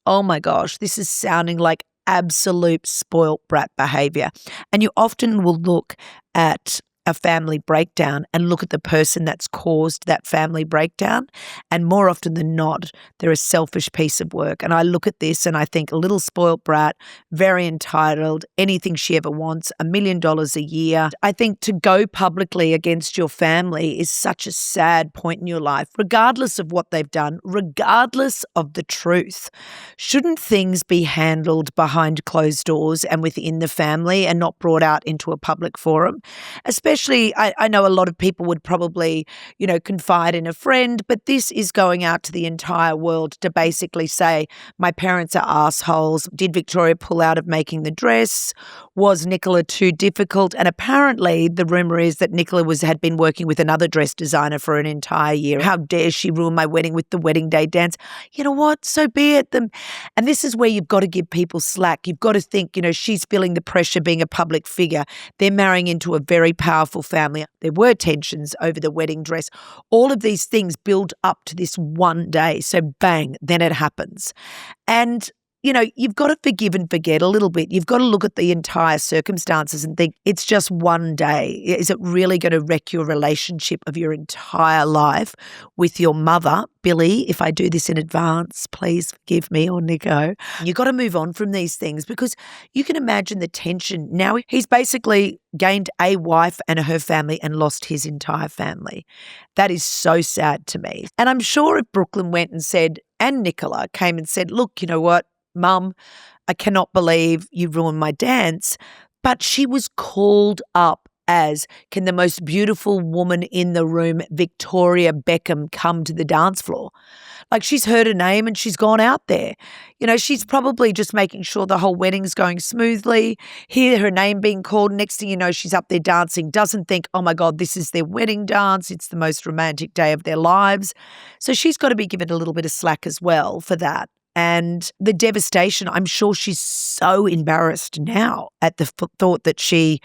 oh my gosh, this is sounding like absolute spoilt brat behaviour. And you often will look at a family breakdown and look at the person that's caused that family breakdown. And more often than not, they're a selfish piece of work. And I look at this and I think a little spoilt brat, very entitled, anything she ever wants, $1 million a year. I think to go publicly against your family is such a sad point in your life, regardless of what they've done, regardless of the truth. Shouldn't things be handled behind closed doors and within the family and not brought out into a public forum? Especially, I know a lot of people would probably, confide in a friend, but this is going out to the entire world to basically say, my parents are assholes. Did Victoria pull out of making the dress? Was Nicola too difficult? And apparently the rumour is that Nicola had been working with another dress designer for an entire year. How dare she ruin my wedding with the wedding day dance? You know what? So be it. And this is where you've got to give people slack. You've got to think, she's feeling the pressure being a public figure. They're marrying into a very powerful family. There were tensions over the wedding dress. All of these things build up to this one day. So bang, then it happens. And you've got to forgive and forget a little bit. You've got to look at the entire circumstances and think, it's just one day. Is it really going to wreck your relationship of your entire life with your mother? Billy, if I do this in advance, please forgive me, or Nico. You've got to move on from these things because you can imagine the tension. Now he's basically gained a wife and her family and lost his entire family. That is so sad to me. And I'm sure if Brooklyn went and said, and Nicola came and said, look, you know what? Mum, I cannot believe you ruined my dance. But she was called up as, can the most beautiful woman in the room, Victoria Beckham, come to the dance floor? Like, she's heard her name and she's gone out there. She's probably just making sure the whole wedding's going smoothly, hear her name being called. Next thing you know, she's up there dancing, doesn't think, oh my God, this is their wedding dance. It's the most romantic day of their lives. So she's got to be given a little bit of slack as well for that. And the devastation, I'm sure she's so embarrassed now at the thought that she,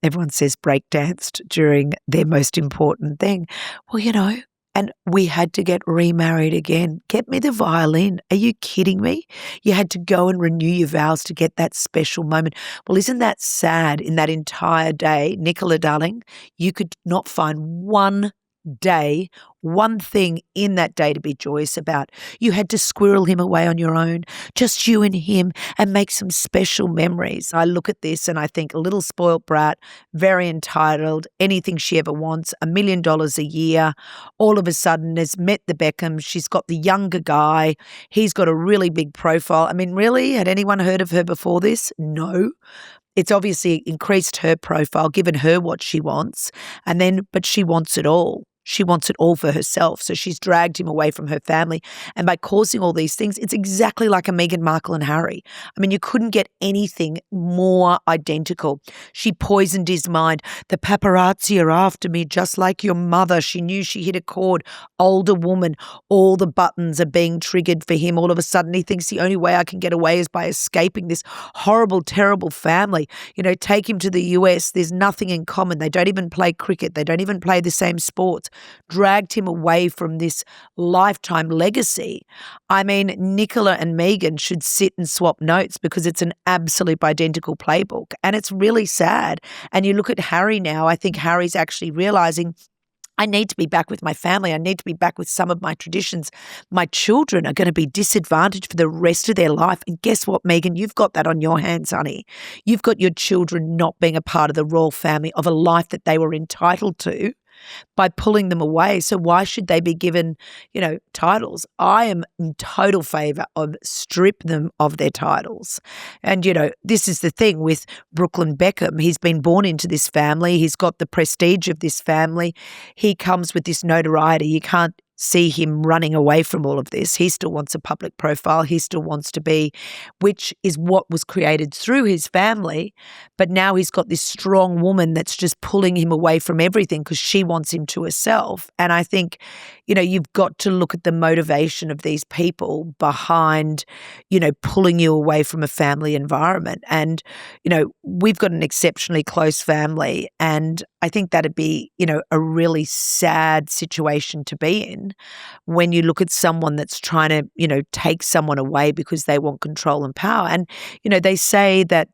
everyone says breakdanced during their most important thing. Well, and we had to get remarried again. Get me the violin. Are you kidding me? You had to go and renew your vows to get that special moment. Well, isn't that sad? In that entire day, Nicola, darling, you could not find one day, one thing in that day to be joyous about. You had to squirrel him away on your own, just you and him, and make some special memories. I look at this and I think a little spoilt brat, very entitled, anything she ever wants, $1 million a year, all of a sudden has met the Beckhams. She's got the younger guy. He's got a really big profile. I mean, really, had anyone heard of her before this? No. It's obviously increased her profile, given her what she wants, but she wants it all. She wants it all for herself. So she's dragged him away from her family. And by causing all these things, it's exactly like a Meghan Markle and Harry. I mean, you couldn't get anything more identical. She poisoned his mind. The paparazzi are after me just like your mother. She knew she hit a chord. Older woman. All the buttons are being triggered for him. All of a sudden, he thinks the only way I can get away is by escaping this horrible, terrible family. Take him to the US. There's nothing in common. They don't even play cricket. They don't even play the same sports. Dragged him away from this lifetime legacy. I mean, Nicola and Meghan should sit and swap notes because it's an absolute identical playbook. And it's really sad. And you look at Harry now, I think Harry's actually realizing, I need to be back with my family. I need to be back with some of my traditions. My children are going to be disadvantaged for the rest of their life. And guess what, Meghan? You've got that on your hands, honey. You've got your children not being a part of the royal family of a life that they were entitled to by pulling them away. So why should they be given, titles? I am in total favour of strip them of their titles. And, this is the thing with Brooklyn Beckham. He's been born into this family. He's got the prestige of this family. He comes with this notoriety. You can't see him running away from all of this. He still wants a public profile. He still wants to be, which is what was created through his family. But now he's got this strong woman that's just pulling him away from everything because she wants him to herself. And I think, you've got to look at the motivation of these people behind, pulling you away from a family environment. And, we've got an exceptionally close family. And I think that'd be, a really sad situation to be in. again when you look at someone that's trying to, take someone away because they want control and power. And, they say that,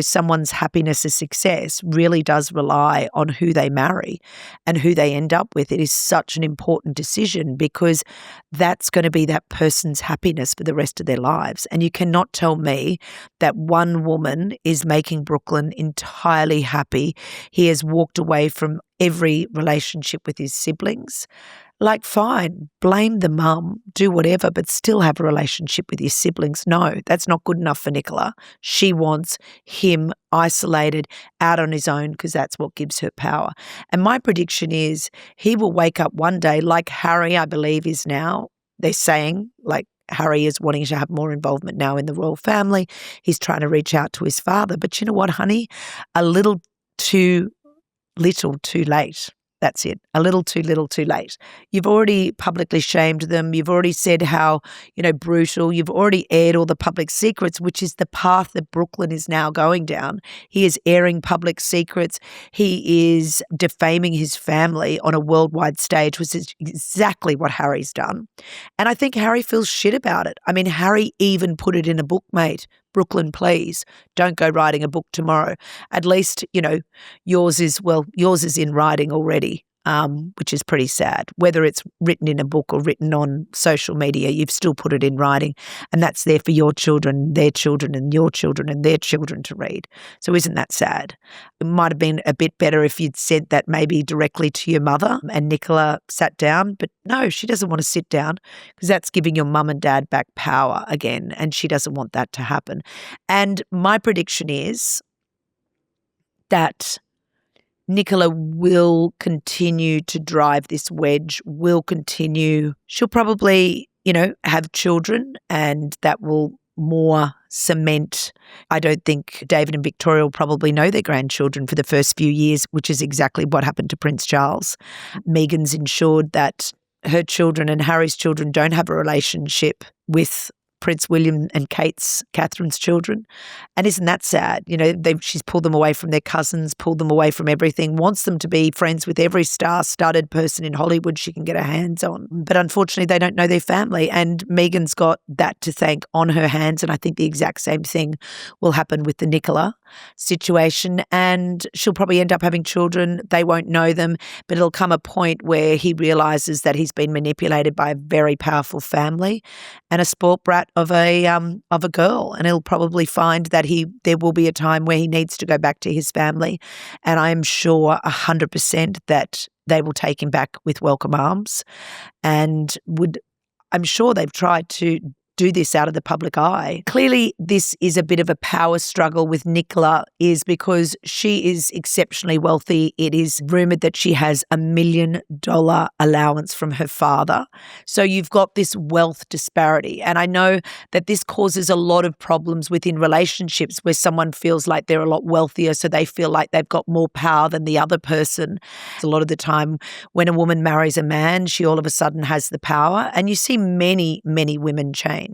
someone's happiness and success really does rely on who they marry and who they end up with. It is such an important decision because that's going to be that person's happiness for the rest of their lives. And you cannot tell me that one woman is making Brooklyn entirely happy. He has walked away from every relationship with his siblings. Like, fine, blame the mum, do whatever, but still have a relationship with your siblings. No, that's not good enough for Nicola. She wants him isolated, out on his own, because that's what gives her power. And my prediction is he will wake up one day, like Harry, I believe, is now. They're saying, like, Harry is wanting to have more involvement now in the royal family. He's trying to reach out to his father. But you know what, honey? A little too late. That's it. A little too late. You've already publicly shamed them. You've already said how, brutal. You've already aired all the public secrets, which is the path that Brooklyn is now going down. He is airing public secrets. He is defaming his family on a worldwide stage, which is exactly what Harry's done. And I think Harry feels shit about it. I mean, Harry even put it in a book, mate. Brooklyn, please don't go writing a book tomorrow. At least, yours is in writing already, which is pretty sad. Whether it's written in a book or written on social media, you've still put it in writing, and that's there for your children, their children, and your children and their children to read. So isn't that sad? It might have been a bit better if you'd said that maybe directly to your mother and Nicola sat down, but no, she doesn't want to sit down because that's giving your mum and dad back power again, and she doesn't want that to happen. And my prediction is that Nicola will continue to drive this wedge, she'll probably, have children, and that will more cement. I don't think David and Victoria will probably know their grandchildren for the first few years, which is exactly what happened to Prince Charles. Meghan's ensured that her children and Harry's children don't have a relationship with Prince William and Catherine's children. And isn't that sad? She's pulled them away from their cousins, pulled them away from everything, wants them to be friends with every star-studded person in Hollywood she can get her hands on. But unfortunately, they don't know their family. And Meghan's got that to thank on her hands. And I think the exact same thing will happen with the Nicola situation. And she'll probably end up having children. They won't know them, but it'll come a point where he realizes that he's been manipulated by a very powerful family and a spoilt brat of a girl, and he'll probably find that there will be a time where he needs to go back to his family, and I am sure 100% that they will take him back with welcome arms, and I'm sure they've tried to do this out of the public eye. Clearly, this is a bit of a power struggle with Nicola, is because she is exceptionally wealthy. It is rumoured that she has $1 million allowance from her father. So you've got this wealth disparity. And I know that this causes a lot of problems within relationships where someone feels like they're a lot wealthier, so they feel like they've got more power than the other person. A lot of the time when a woman marries a man, she all of a sudden has the power. And you see many, many women change.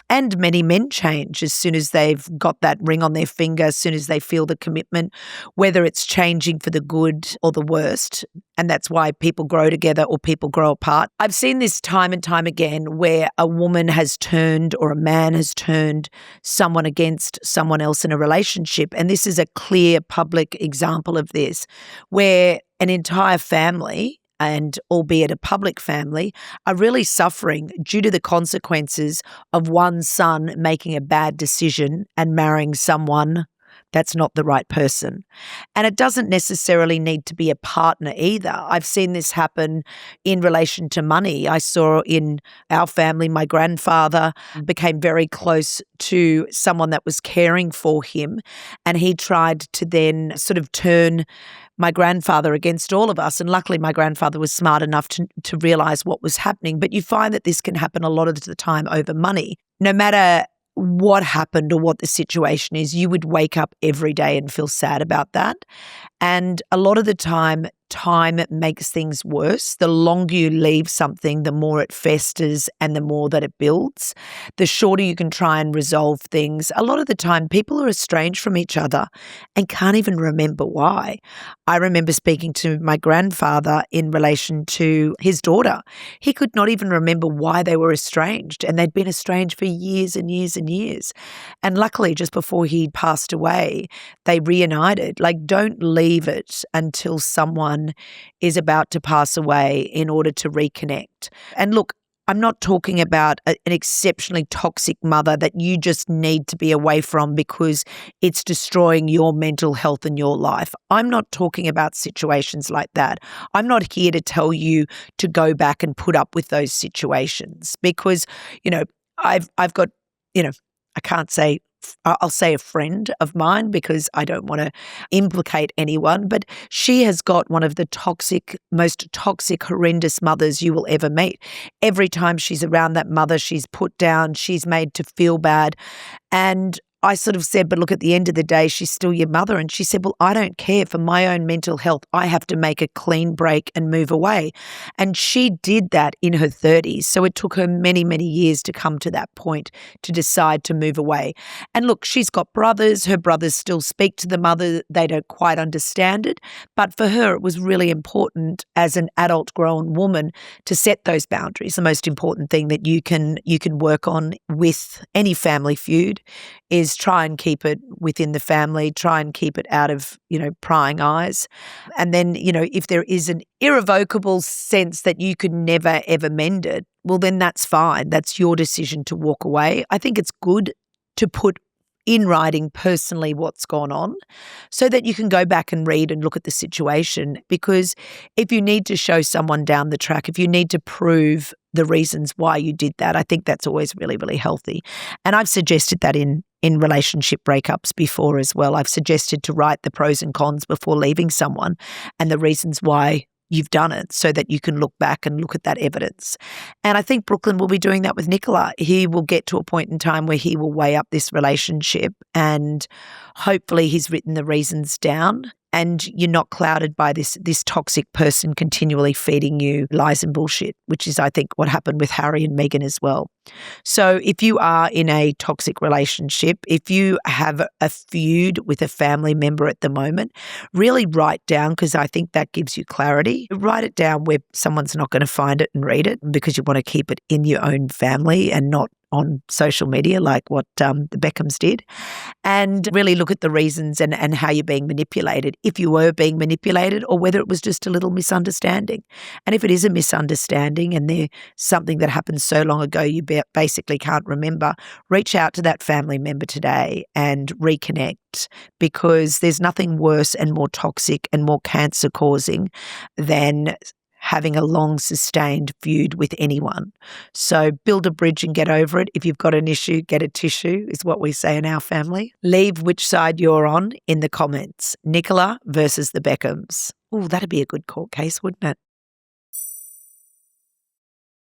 And many men change as soon as they've got that ring on their finger, as soon as they feel the commitment, whether it's changing for the good or the worst. And that's why people grow together or people grow apart. I've seen this time and time again where a woman has turned or a man has turned someone against someone else in a relationship. And this is a clear public example of this, where an entire family, and albeit a public family, are really suffering due to the consequences of one son making a bad decision and marrying someone that's not the right person. And it doesn't necessarily need to be a partner either. I've seen this happen in relation to money. I saw in our family, my grandfather became very close to someone that was caring for him, and he tried to then sort of turn my grandfather against all of us. And luckily, my grandfather was smart enough to realize what was happening. But you find that this can happen a lot of the time over money. No matter what happened or what the situation is, you would wake up every day and feel sad about that. And a lot of the time, time makes things worse. The longer you leave something, the more it festers and the more that it builds. The shorter you can try and resolve things. A lot of the time, people are estranged from each other and can't even remember why. I remember speaking to my grandfather in relation to his daughter. He could not even remember why they were estranged, and they'd been estranged for years and years and years. And luckily, just before he passed away, they reunited. Like, don't leave it until someone is about to pass away in order to reconnect. And look, I'm not talking about an exceptionally toxic mother that you just need to be away from because it's destroying your mental health and your life. I'm not talking about situations like that. I'm not here to tell you to go back and put up with those situations because, I've got, I can't say, I'll say a friend of mine because I don't want to implicate anyone, but she has got one of the most toxic, horrendous mothers you will ever meet. Every time she's around that mother, she's put down, she's made to feel bad. And I sort of said, but look, at the end of the day, she's still your mother. And she said, well, I don't care. For my own mental health, I have to make a clean break and move away. And she did that in her 30s. So it took her many, many years to come to that point to decide to move away. And look, she's got brothers. Her brothers still speak to the mother. They don't quite understand it. But for her, it was really important as an adult grown woman to set those boundaries. The most important thing that you can work on with any family feud is try and keep it within the family, try and keep it out of, prying eyes. And then, if there is an irrevocable sense that you could never, ever mend it, well, then that's fine. That's your decision to walk away. I think it's good to put in writing personally what's gone on so that you can go back and read and look at the situation. Because if you need to show someone down the track, if you need to prove the reasons why you did that, I think that's always really, really healthy. And I've suggested that in relationship breakups before as well. I've suggested to write the pros and cons before leaving someone and the reasons why you've done it so that you can look back and look at that evidence. And I think Brooklyn will be doing that with Nicola. He will get to a point in time where he will weigh up this relationship and hopefully he's written the reasons down and you're not clouded by this toxic person continually feeding you lies and bullshit, which is, I think, what happened with Harry and Meghan as well. So if you are in a toxic relationship, if you have a feud with a family member at the moment, really write down, because I think that gives you clarity. Write it down where someone's not going to find it and read it because you want to keep it in your own family and not on social media like what the Beckhams did, and really look at the reasons and how you're being manipulated, if you were being manipulated or whether it was just a little misunderstanding. And if it is a misunderstanding and there's something that happened so long ago you basically can't remember, reach out to that family member today and reconnect, because there's nothing worse and more toxic and more cancer causing than having a long sustained feud with anyone. So build a bridge and get over it. If you've got an issue, get a tissue is what we say in our family. Leave which side you're on in the comments. Nicola versus the Beckhams. Oh, that'd be a good court case, wouldn't it?